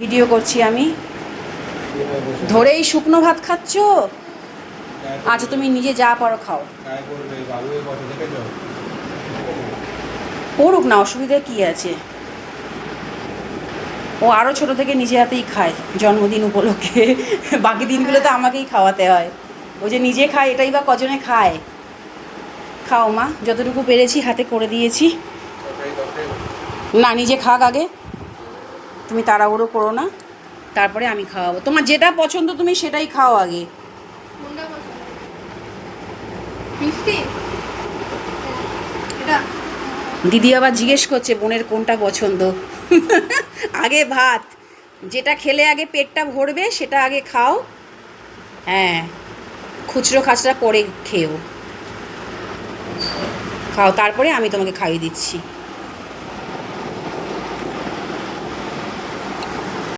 Video করছি আমি। ধরেই শুকনো ভাত খাচ্ছ? আচ্ছা তুমি নিজে যা পারো খাও। পড়ুক না, অসুবিধা কি আছে? ও আরও ছোট থেকে নিজে হাতেই খায় জন্মদিন উপলক্ষে। বাকি দিনগুলো তো আমাকেই খাওয়াতে হয়। ও যে নিজে খায় এটাই বা কজনে খায়। খাও মা, যতটুকু পেরেছি হাতে করে দিয়েছি। না, নিজে খাক আগে, তুমি তাড়াহুড়ো করো না, তারপরে আমি খাওয়াবো। তোমার যেটা পছন্দ তুমি সেটাই খাও আগে। দিদি আবার জিজ্ঞেস করছে বোনের কোনটা পছন্দ। আগে ভাত, যেটা খেলে আগে পেটটা ভরবে সেটা আগে খাও। হ্যাঁ, খুচরো খাচরা পরে খেও। খাও, তারপরে আমি তোমাকে খাইয়ে দিচ্ছি।